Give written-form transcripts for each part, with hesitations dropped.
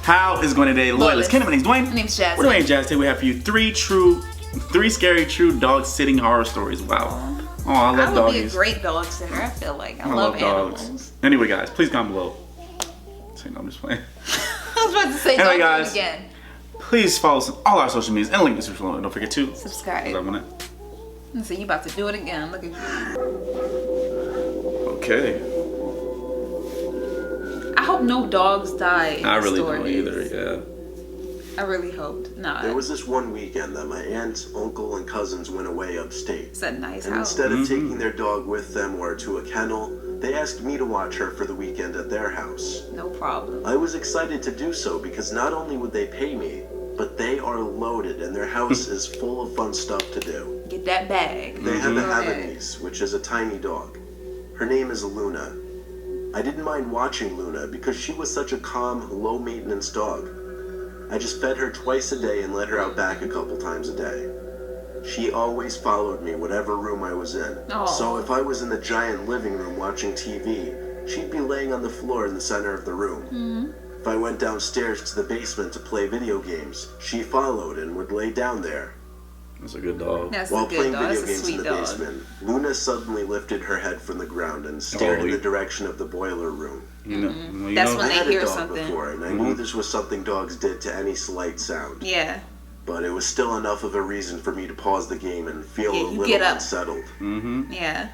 How is going today? Loyalists. Kenny, my name's Dwayne. My name's Jasmine. We're Dwayne and Jazz. Today we have for you three scary true dog sitting horror stories. Wow. Oh, I love doggies. I would be a great dog sitter. I feel like I love dogs. Animals. Anyway, guys, please comment below. No, I'm just playing. I was about to say, anyway, don't guys, do it again. Please follow us on all our social medias and link in the description below. Don't forget to subscribe. So you about to do it again? Look at you. Okay. I hope no dogs die in I really stories. don't either. Yeah. I really hoped not. There was this one weekend that my aunt, uncle, and cousins went away upstate. It's a nice and house. Instead of taking their dog with them or to a kennel, they asked me to watch her for the weekend at their house. No problem. I was excited to do so because not only would they pay me, but they are loaded and their house is full of fun stuff to do. Get that bag. They have a Havanese, which is a tiny dog. Her name is Luna. I didn't mind watching Luna because she was such a calm, low-maintenance dog. I just fed her twice a day and let her out back a couple times a day. She always followed me whatever room I was in. Aww. So if I was in the giant living room watching TV, she'd be laying on the floor in the center of the room. If I went downstairs to the basement to play video games, she followed and would lay down there. That's a good dog. While playing video games in the basement, Luna suddenly lifted her head from the ground and stared in the direction of the boiler room. That's when they hear something. I had a dog before, and I knew this was something dogs did to any slight sound. Yeah. But it was still enough of a reason for me to pause the game and feel a little unsettled. Yeah.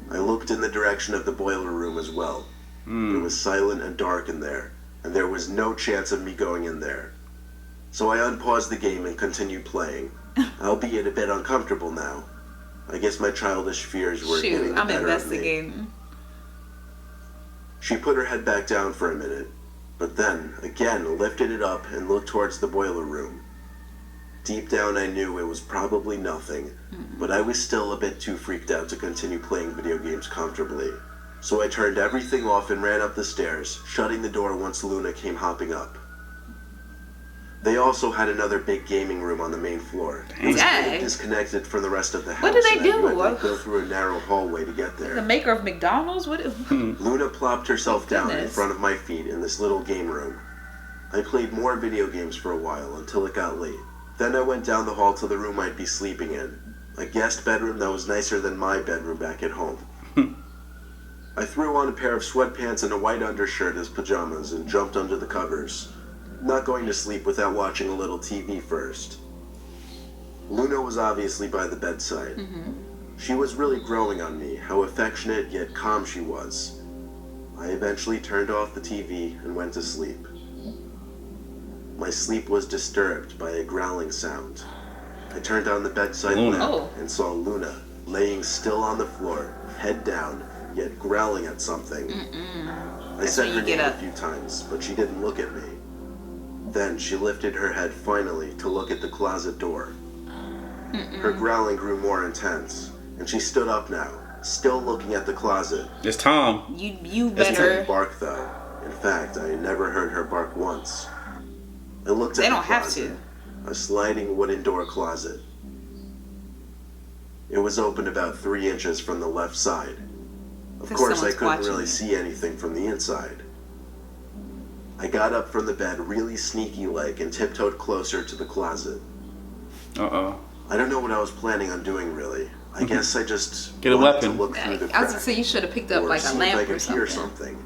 I looked in the direction of the boiler room as well. It was silent and dark in there, and there was no chance of me going in there. So I unpaused the game and continued playing, albeit a bit uncomfortable now. I guess my childish fears were getting the better of me. She put her head back down for a minute, but then, again, lifted it up and looked towards the boiler room. Deep down I knew it was probably nothing, but I was still a bit too freaked out to continue playing video games comfortably. So I turned everything off and ran up the stairs, shutting the door once Luna came hopping up. They also had another big gaming room on the main floor. It was kind of disconnected from the rest of the house. What do they do? You had to go through a narrow hallway to get there. The maker of McDonald's? What? Luna plopped herself down in front of my feet in this little game room. I played more video games for a while until it got late. Then I went down the hall to the room I'd be sleeping in, a guest bedroom that was nicer than my bedroom back at home. I threw on a pair of sweatpants and a white undershirt as pajamas and jumped under the covers, not going to sleep without watching a little TV first. Luna was obviously by the bedside. She was really growing on me, how affectionate yet calm she was. I eventually turned off the TV and went to sleep. My sleep was disturbed by a growling sound. I turned on the bedside lamp and saw Luna laying still on the floor, head down, yet growling at something. I said her name a few times, but she didn't look at me. Then she lifted her head finally to look at the closet door. Her growling grew more intense, and she stood up now, still looking at the closet. It's Tom. You She better. didn't bark though. In fact, I never heard her bark once. I looked at They the don't have closet, to. a sliding wooden door closet. It was open about 3 inches from the left side. Of course, I couldn't really see anything from the inside. I got up from the bed really sneaky-like and tiptoed closer to the closet. I don't know what I was planning on doing, really. I guess I just get a wanted weapon. to look through the crack. I was gonna say you should have picked up like a lamp or something.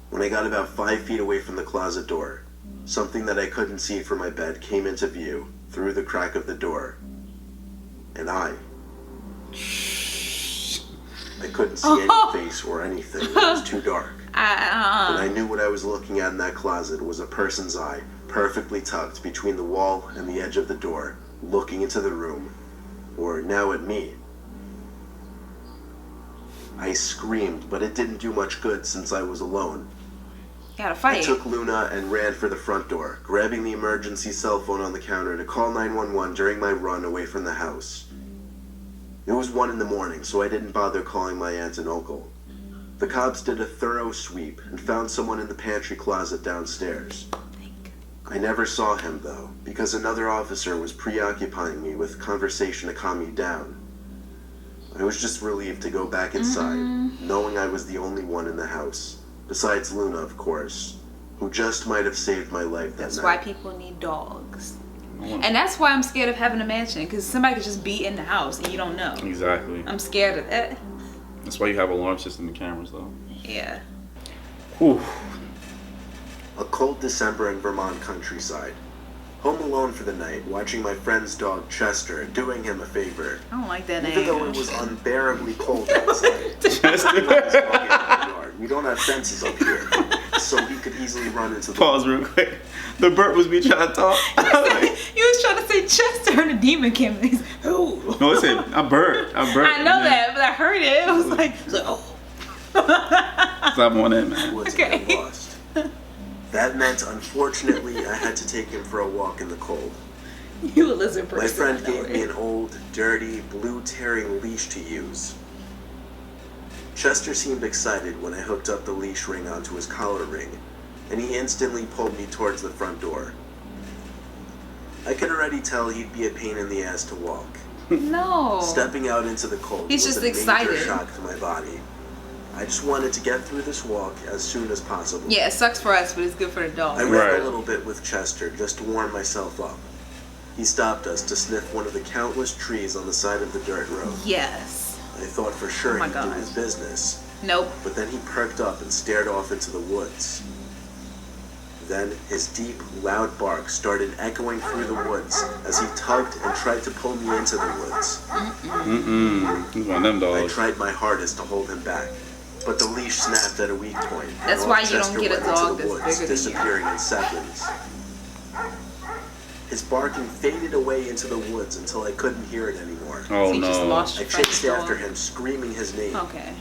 When I got about 5 feet away from the closet door, something that I couldn't see from my bed came into view through the crack of the door. And I couldn't see any face or anything. It was too dark. But I knew what I was looking at in that closet was a person's eye, perfectly tucked between the wall and the edge of the door, looking into the room, or now at me. I screamed, but it didn't do much good since I was alone. Gotta fight. I took Luna and ran for the front door, grabbing the emergency cell phone on the counter to call 911 during my run away from the house. It was 1 in the morning, so I didn't bother calling my aunt and uncle. The cops did a thorough sweep and found someone in the pantry closet downstairs. I never saw him, though, because another officer was preoccupying me with conversation to calm me down. I was just relieved to go back inside, knowing I was the only one in the house, besides Luna, of course. who just might have saved my life that That's night. why people need dogs. And that's why I'm scared of having a mansion, because somebody could just be in the house and you don't know. Exactly. I'm scared of that. That's why you have alarm system and cameras, though. Yeah. Whew. A cold December in Vermont countryside. Home alone for the night, watching my friend's dog Chester, doing him a favor. I don't like that name. Even though it was unbearably cold outside. We don't have fences up here, so he could easily run into the... Pause real quick. The burp was me trying to talk. You was trying to say Chester and the demon came and he's oh. No, it said, I burped. I know that, but I heard it. It was like oh. Stop on that, man. Woods had been lost. That meant, unfortunately, I had to take him for a walk in the cold. You a lizard person. My friend gave me an old, dirty, blue-tearing leash to use. Chester seemed excited when I hooked up the leash ring onto his collar ring, and he instantly pulled me towards the front door. I could already tell he'd be a pain in the ass to walk. No. Stepping out into the cold He's was just a excited. major shock to my body. I just wanted to get through this walk as soon as possible. Yeah, it sucks for us, but it's good for the dog. I ran Right. a little bit with Chester just to warm myself up. He stopped us to sniff one of the countless trees on the side of the dirt road. Yes. I thought for sure Oh my he'd do God. his business, Nope. but then he perked up and stared off into the woods. Then his deep, loud bark started echoing through the woods as he tugged and tried to pull me into the woods. He's one of them I dogs. tried my hardest to hold him back, but the leash snapped at a weak point. and That's off why you don't Chester get a went into dog the that's woods, bigger than you. disappearing in seconds. His barking faded away into the woods until I couldn't hear it anymore. Oh, So you just no. lost I your friend's chased dog. after him, screaming his name. Okay.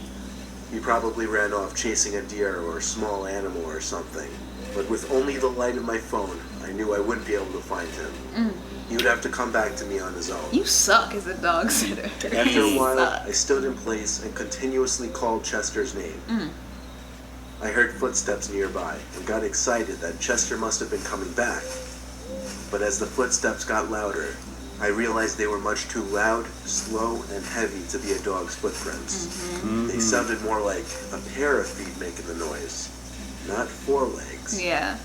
He probably ran off chasing a deer or a small animal or something. But with only the light of my phone, I knew I wouldn't be able to find him. He would have to come back to me on his own. You suck as a dog sitter. After You a while, suck. I stood in place and continuously called Chester's name. I heard footsteps nearby and got excited that Chester must have been coming back. But as the footsteps got louder, I realized they were much too loud, slow, and heavy to be a dog's footprints. They sounded more like a pair of feet making the noise, not 4 legs. Yeah.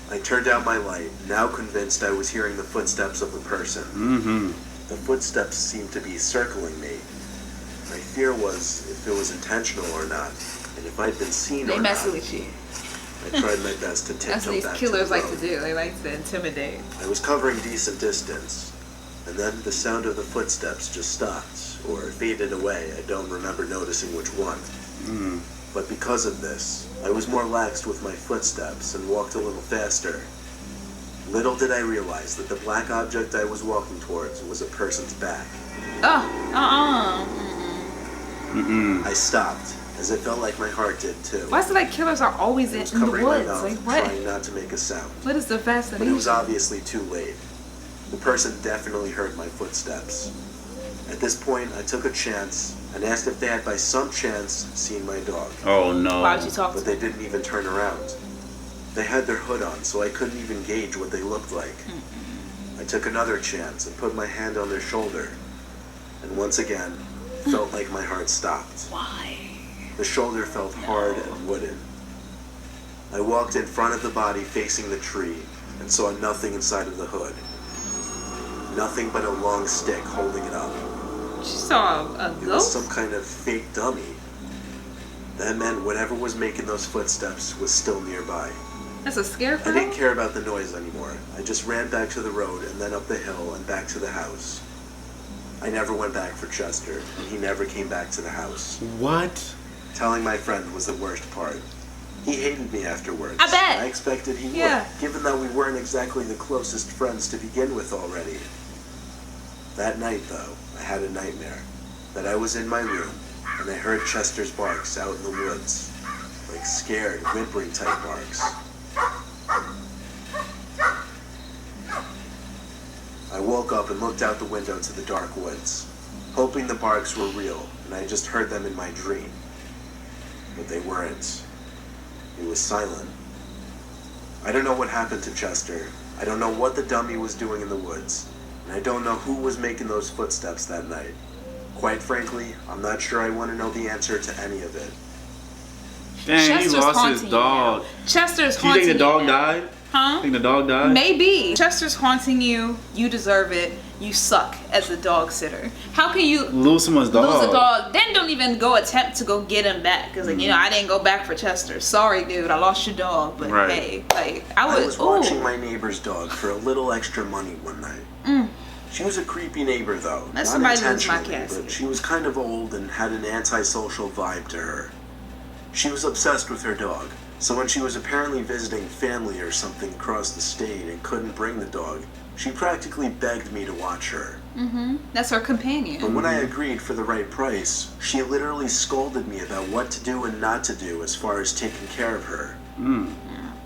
I turned out my light, now convinced I was hearing the footsteps of a person. The footsteps seemed to be circling me. My fear was if it was intentional or not, and if I'd been seen They or messing not. with you. I tried my best to That's tiptoe what these back killers to the like road. to do. They like to intimidate. I was covering decent distance, and then the sound of the footsteps just stopped, or faded away. I don't remember noticing which one. But because of this, I was more laxed with my footsteps and walked a little faster. Little did I realize that the black object I was walking towards was a person's back. Oh, I stopped, as it felt like my heart did too. Why is it like killers are always I in was the covering my woods? mouth, Like what? trying not to make a sound. What is the But it was fascination? obviously too late. The person definitely heard my footsteps. At this point, I took a chance and asked if they had by some chance seen my dog. Oh, no. Why would you talk to But they didn't even turn around. They had their hood on, so I couldn't even gauge what they looked like. I took another chance and put my hand on their shoulder. And once again, felt like my heart stopped. Why? The shoulder felt hard and wooden. I walked in front of the body facing the tree and saw nothing inside of the hood. Nothing but a long stick holding it up. She saw a It was ghost? some kind of fake dummy. That meant whatever was making those footsteps was still nearby. That's a I scarecrow? didn't care about the noise anymore. I just ran back to the road and then up the hill and back to the house. I never went back for Chester, and he never came back to the house. What? Telling my friend was the worst part. He hated me afterwards. I bet. I expected he Yeah. would, given that we weren't exactly the closest friends to begin with already. That night, though, I had a nightmare. That I was in my room, and I heard Chester's barks out in the woods. Like scared, whimpering type barks. I woke up and looked out the window to the dark woods, hoping the barks were real, and I just heard them in my dream. But they weren't. It was silent. I don't know what happened to Chester. I don't know what the dummy was doing in the woods. And I don't know who was making those footsteps that night. Quite frankly, I'm not sure I want to know the answer to any of it. Dang, Chester's he lost haunting his you dog. now. Chester's Do you haunting think the dog you now. died? Huh? Think the dog died? Maybe. Chester's haunting you. You deserve it. You suck as a dog sitter. How can you Lose someone's dog. lose a dog, then don't even go attempt to go get him back? Because, like, you know, I didn't go back for Chester. Sorry, dude. I lost your dog. But, Right. hey, like, I was watching my neighbor's dog for a little extra money one night. She was a creepy neighbor, though. That's Not somebody who's my intentionally, casket. but she was kind of old and had an antisocial vibe to her. She was obsessed with her dog, so when she was apparently visiting family or something across the state and couldn't bring the dog, she practically begged me to watch her. That's her companion. But when I agreed for the right price, she literally scolded me about what to do and not to do as far as taking care of her.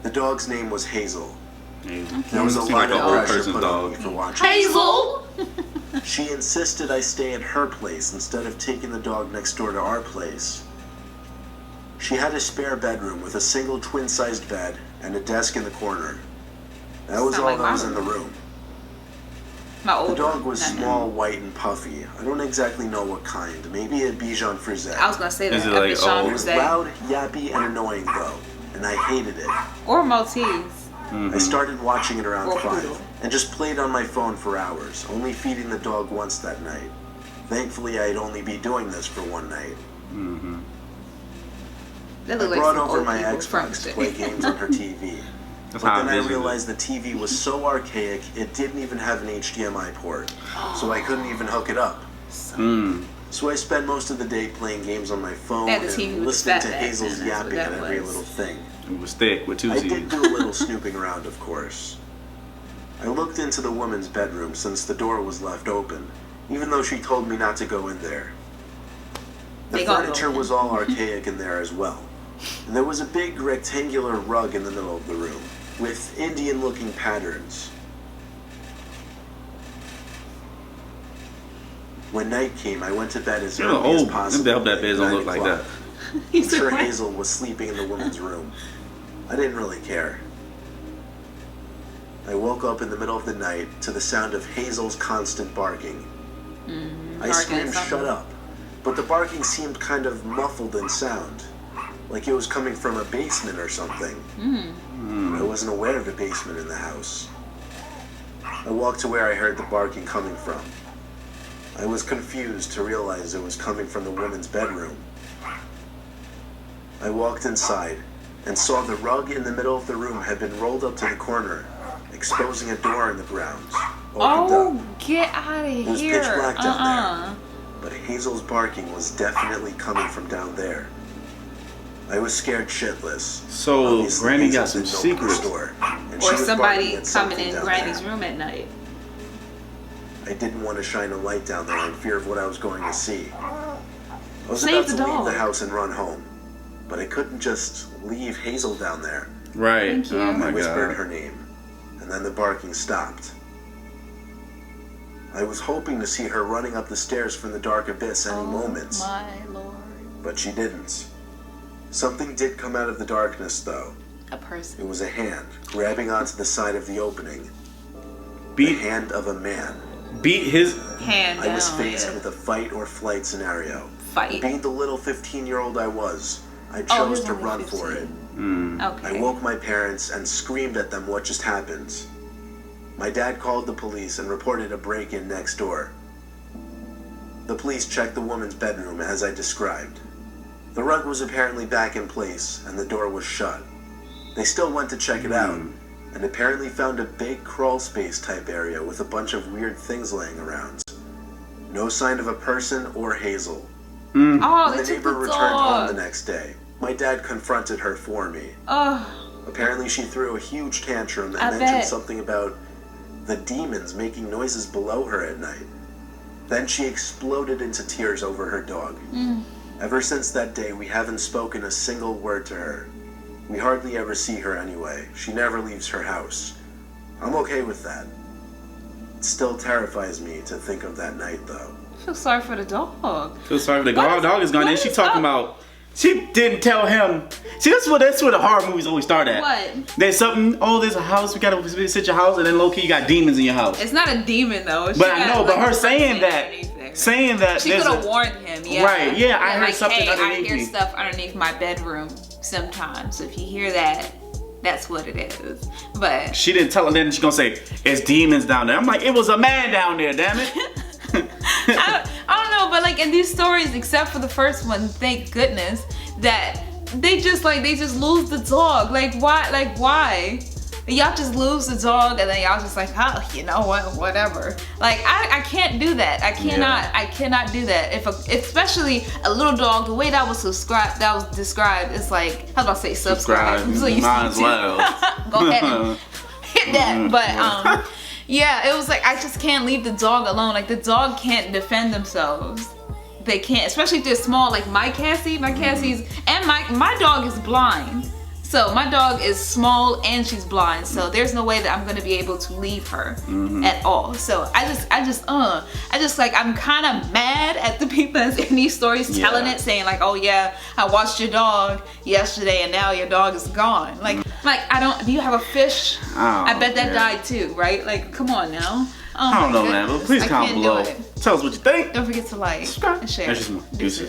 The dog's name was Hazel. There was a Seems lot like an of old pressure person's put on dog. me for watching. Hazel! She insisted I stay at her place instead of taking the dog next door to our place. She had a spare bedroom with a single twin-sized bed and a desk in the corner. That was Sound all like that my was in the room. room. My old The dog one. was Not now. small, white, and puffy. I don't exactly know what kind. Maybe a Bichon Frise. I was gonna say that. Is it like Bichon old? It was Frise. loud, yappy, and annoying though, and I hated it. Or Maltese. I started watching it around Or 5 poodle. and just played on my phone for hours, only feeding the dog once that night. Thankfully, I'd only be doing this for one night. That I look like brought some over old my people Xbox to furniture. play games on her TV. That's But how then I envisioned it. realized the TV was so archaic, it didn't even have an HDMI port, so I couldn't even hook it up. So I spent most of the day playing games on my phone They had the TV and with the listening to fat back, Hazel's and that's what yapping that at every was. little thing. It was thick with two I C's. did do a little snooping around, of course. I looked into the woman's bedroom since the door was left open, even though she told me not to go in there. The They gonna go furniture in. was all archaic in there as well. And there was a big rectangular rug in the middle of the room, with Indian-looking patterns. When night came, I went to bed as You're early as old. possible. Them that at beds don't 9 look like o'clock. that. I'm He's sure like, Hazel was sleeping in the woman's room. I didn't really care. I woke up in the middle of the night to the sound of Hazel's constant barking. I barking at screamed, something. "Shut up!" But the barking seemed kind of muffled in sound, like it was coming from a basement or something. I wasn't aware of a basement in the house. I walked to where I heard the barking coming from. I was confused to realize it was coming from the woman's bedroom. I walked inside and saw the rug in the middle of the room had been rolled up to the corner, exposing a door in the ground. Opened up, get out of was here. pitch black down but Hazel's barking was definitely coming from down there. I was scared shitless. So Obviously, Granny Hazel got some didn't open the secrets. door, and she Or was somebody barking at coming something in down Granny's there. room at night. I didn't want to shine a light down there in fear of what I was going to see. I was Save about the to leave dog. the house and run home, but I couldn't just leave Hazel down there. Right. Thank you. Oh I my whispered god. her name, and then the barking stopped. I was hoping to see her running up the stairs from the dark abyss any moment, My lord. but she didn't. Something did come out of the darkness, though. A person. It was a hand grabbing onto the side of the opening. The Beat hand of a man. his. Hand down. I was faced yeah. with a fight or flight scenario. Fight. Being the little 15-year-old I was, I Oh, chose he was to only run for 15. it. Okay. I woke my parents and screamed at them what just happened. My dad called the police and reported a break-in next door. The police checked the woman's bedroom as I described. The rug was apparently back in place and the door was shut. They still went to check it out and apparently found a big crawl space type area with a bunch of weird things laying around. No sign of a person or Hazel. Oh, When they the took neighbor the returned home the dog. next day, my dad confronted her for me. Oh, Apparently she threw a huge tantrum and I mentioned bet. something about the demons making noises below her at night. Then she exploded into tears over her dog. Ever since that day, we haven't spoken a single word to her. We hardly ever see her anyway. She never leaves her house. I'm okay with that. It still terrifies me to think of that night, though. I feel sorry for the dog. Feel sorry for the What is- dog is gone. what Then she is talking up? about. She didn't tell him. See, that's where the horror movies always start at. What? There's something. Oh, there's a house. We gotta visit your house, and then low key you got demons in your house. It's not a demon though. She But I got, know. like, But her a saying person that, underneath there. saying that She there's could have a- warned him. Yeah. Right, yeah, I heard like, something hey, underneath I hear me. stuff underneath my bedroom. sometimes. So if you hear that, that's what it is. But she didn't tell her, then she's gonna say it's demons down there. I'm like, it was a man down there, damn it. I don't know, but like in these stories, except for the first one, thank goodness that they just lose the dog. Like why? Y'all just lose the dog and then y'all just like, oh, you know what, whatever. Like I can't do that. I cannot do that. Especially a little dog, the way that was described, it's like, I was about to say subscribe. So you might as well. Go ahead and hit that. But yeah, it was like, I just can't leave the dog alone. Like the dog can't defend themselves. They can't, especially if they're small. Like my Cassie's, and my dog is blind. So my dog is small and she's blind. So there's no way that I'm gonna be able to leave her at all. So I just like, I'm kind of mad at the people that's in these stories telling it, saying like, oh yeah, I watched your dog yesterday and now your dog is gone. Like do you have a fish? I bet that died too, right? Like, come on now. I don't know, man, but please comment below. Tell us what you think. Don't forget to like and share. Deuces.